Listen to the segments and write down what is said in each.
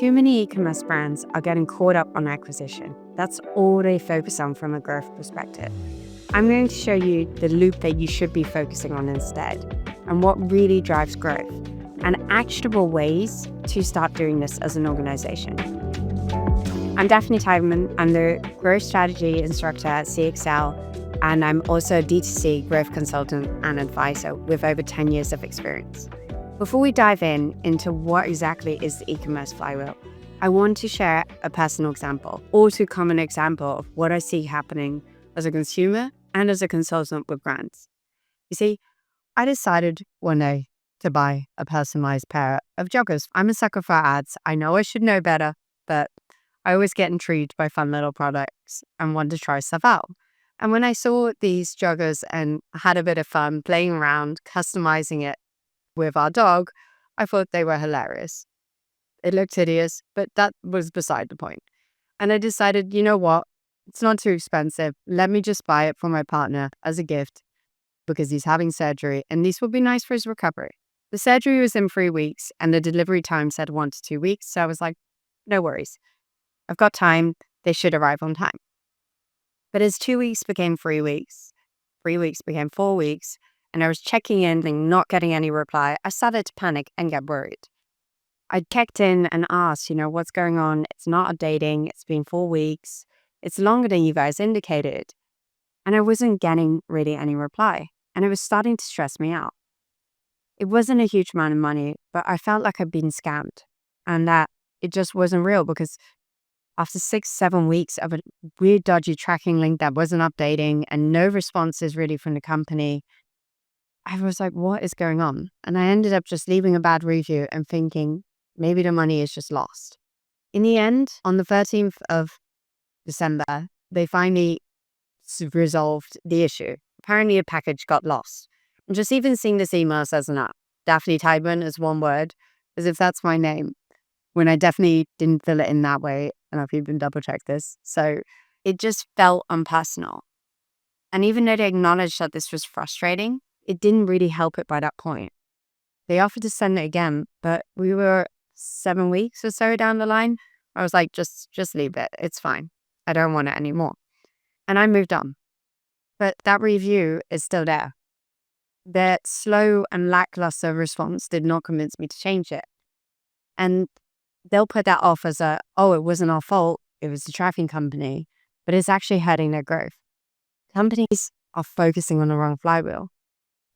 Too many e-commerce brands are getting caught up on acquisition. That's all they focus on from a growth perspective. I'm going to show you the loop that you should be focusing on instead, and what really drives growth, and actionable ways to start doing this as an organization. I'm Daphne Tideman. I'm the growth strategy instructor at CXL, and I'm also a D2C growth consultant and advisor with over 10 years of experience. Before we dive into what exactly is the e-commerce flywheel, I want to share a personal example, or too common example of what I see happening as a consumer and as a consultant with brands. You see, I decided one day to buy a personalized pair of joggers. I'm a sucker for ads. I know I should know better, but I always get intrigued by fun little products and want to try stuff out. And when I saw these joggers and had a bit of fun playing around, customizing it with our dog, I thought they were hilarious. It looked hideous, but that was beside the point. And I decided, you know what? It's not too expensive. Let me just buy it for my partner as a gift because he's having surgery and these would be nice for his recovery. The surgery was in 3 weeks and the delivery time said 1 to 2 weeks. So I was like, no worries. I've got time. They should arrive on time. But as 2 weeks became 3 weeks, 3 weeks became 4 weeks, and I was checking in and not getting any reply, I started to panic and get worried. I checked in and asked, what's going on? It's not updating. It's been 4 weeks. It's longer than you guys indicated. And I wasn't getting really any reply. And it was starting to stress me out. It wasn't a huge amount of money, but I felt like I'd been scammed and that it just wasn't real because after 6-7 weeks of a weird, dodgy tracking link that wasn't updating and no responses really from the company, I was like, what is going on? And I ended up just leaving a bad review and thinking maybe the money is just lost. In the end, on the 13th of December, they finally resolved the issue. Apparently a package got lost. And just even seeing this email says enough. Daphne Tideman is one word, as if that's my name, when I definitely didn't fill it in that way. And I've even double checked this. So it just felt unpersonal. And even though they acknowledged that this was frustrating, it didn't really help it by that point. They offered to send it again, but we were 7 weeks or so down the line. I was like, just leave it. It's fine. I don't want it anymore. And I moved on. But that review is still there. Their slow and lackluster response did not convince me to change it. And they'll put that off as it wasn't our fault. It was the tracking company, but it's actually hurting their growth. Companies are focusing on the wrong flywheel.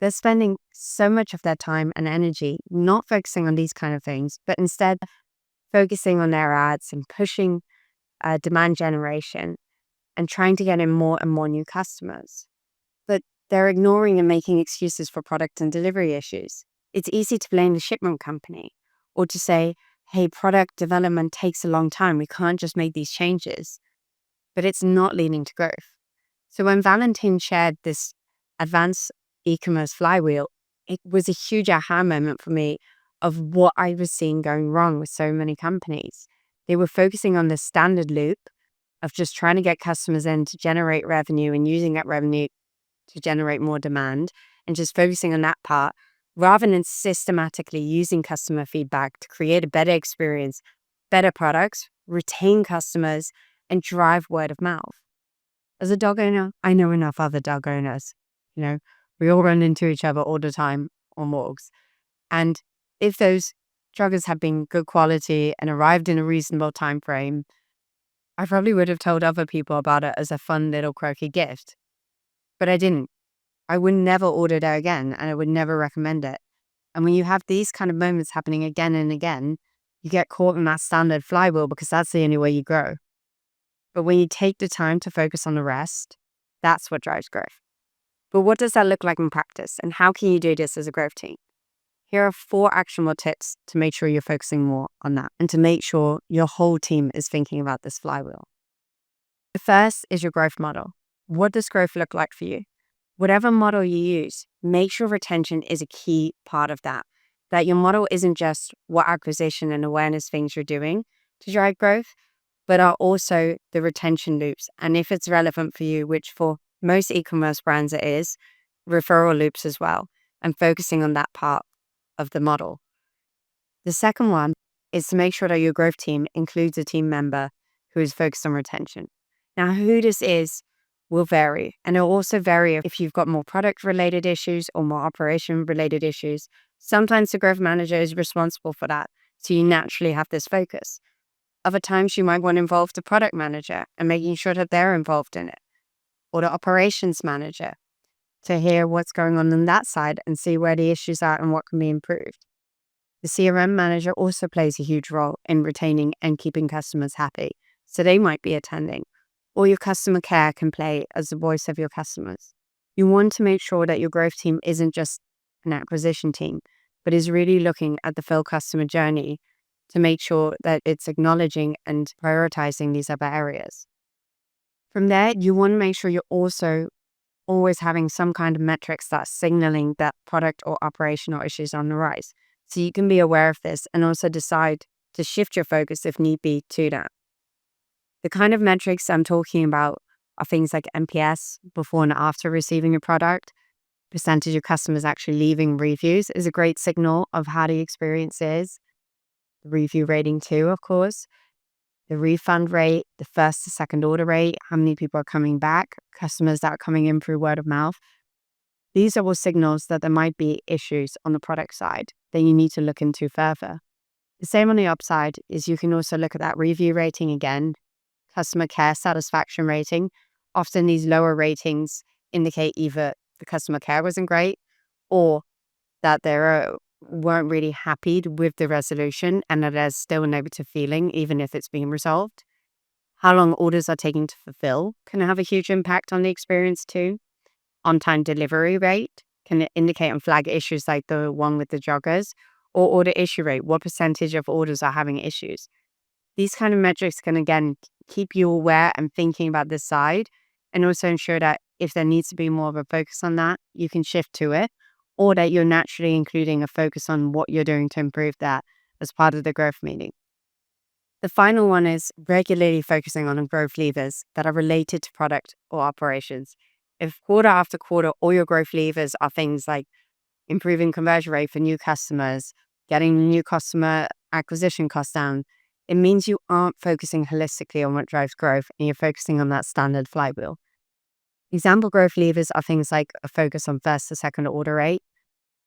They're spending so much of their time and energy not focusing on these kind of things, but instead focusing on their ads and pushing demand generation and trying to get in more and more new customers. But they're ignoring and making excuses for product and delivery issues. It's easy to blame the shipment company or to say, hey, product development takes a long time. We can't just make these changes. But it's not leading to growth. So when Valentin shared this advanced e-commerce flywheel, it was a huge aha moment for me of what I was seeing going wrong with so many companies. They were focusing on the standard loop of just trying to get customers in to generate revenue and using that revenue to generate more demand and just focusing on that part rather than systematically using customer feedback to create a better experience, better products, retain customers, and drive word of mouth. As a dog owner, I know enough other dog owners. We all run into each other all the time on walks. And if those joggers had been good quality and arrived in a reasonable time frame, I probably would have told other people about it as a fun little quirky gift. But I didn't. I would never order there again and I would never recommend it. And when you have these kind of moments happening again and again, you get caught in that standard flywheel because that's the only way you grow. But when you take the time to focus on the rest, that's what drives growth. But what does that look like in practice? And how can you do this as a growth team? Here are 4 actionable tips to make sure you're focusing more on that and to make sure your whole team is thinking about this flywheel. The first is your growth model. What does growth look like for you? Whatever model you use, make sure retention is a key part of that. That your model isn't just what acquisition and awareness things you're doing to drive growth, but are also the retention loops. And if it's relevant for you, which for most e-commerce brands it is, referral loops as well, and focusing on that part of the model. The second one is to make sure that your growth team includes a team member who is focused on retention. Now, who this is will vary, and it'll also vary if you've got more product-related issues or more operation-related issues. Sometimes the growth manager is responsible for that, so you naturally have this focus. Other times, you might want to involve the product manager and making sure that they're involved in it, or the operations manager to hear what's going on that side and see where the issues are and what can be improved. The CRM manager also plays a huge role in retaining and keeping customers happy, so they might be attending. Or your customer care can play as the voice of your customers. You want to make sure that your growth team isn't just an acquisition team, but is really looking at the full customer journey to make sure that it's acknowledging and prioritizing these other areas. From there, you want to make sure you're also always having some kind of metrics that's signaling that product or operational issues on the rise. So you can be aware of this and also decide to shift your focus if need be to that. The kind of metrics I'm talking about are things like NPS before and after receiving a product. Percentage of customers actually leaving reviews is a great signal of how the experience is. The review rating too, of course. The refund rate, the first to second order rate, how many people are coming back, customers that are coming in through word of mouth. These are all signals that there might be issues on the product side that you need to look into further. The same on the upside is you can also look at that review rating again, customer care satisfaction rating. Often these lower ratings indicate either the customer care wasn't great or that they weren't really happy with the resolution and that there's still a negative feeling even if it's being resolved. How long orders are taking to fulfill can have a huge impact on the experience too. On-time delivery rate can indicate and flag issues like the one with the joggers, or order issue rate, what percentage of orders are having issues. These kind of metrics can again keep you aware and thinking about this side, and also ensure that if there needs to be more of a focus on that, you can shift to it, or that you're naturally including a focus on what you're doing to improve that as part of the growth meeting. The final one is regularly focusing on growth levers that are related to product or operations. If quarter after quarter, all your growth levers are things like improving conversion rate for new customers, getting new customer acquisition costs down, it means you aren't focusing holistically on what drives growth and you're focusing on that standard flywheel. Example growth levers are things like a focus on first to second order rate,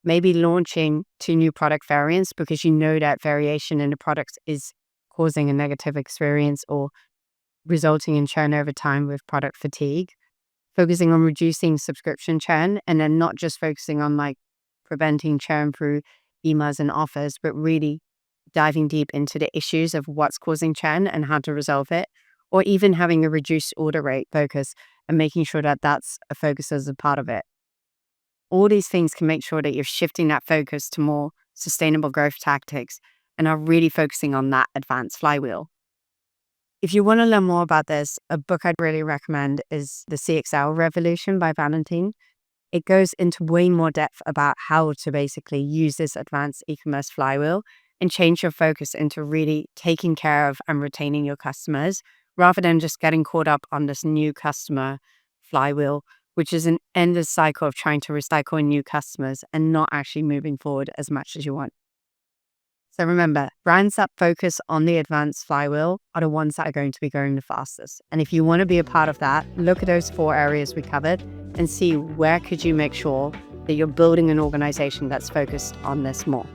maybe launching 2 new product variants because you know that variation in the products is causing a negative experience or resulting in churn over time with product fatigue. Focusing on reducing subscription churn and then not just focusing on like preventing churn through emails and offers, but really diving deep into the issues of what's causing churn and how to resolve it, or even having a reduced order rate focus and making sure that that's a focus as a part of it. All these things can make sure that you're shifting that focus to more sustainable growth tactics and are really focusing on that advanced flywheel. If you want to learn more about this, a book I'd really recommend is The CXL Revolution by Valentine. It goes into way more depth about how to basically use this advanced e-commerce flywheel and change your focus into really taking care of and retaining your customers rather than just getting caught up on this new customer flywheel, which is an endless cycle of trying to recycle new customers and not actually moving forward as much as you want. So remember, brands that focus on the advanced flywheel are the ones that are going to be growing the fastest. And if you want to be a part of that, look at those 4 areas we covered and see where could you make sure that you're building an organization that's focused on this more.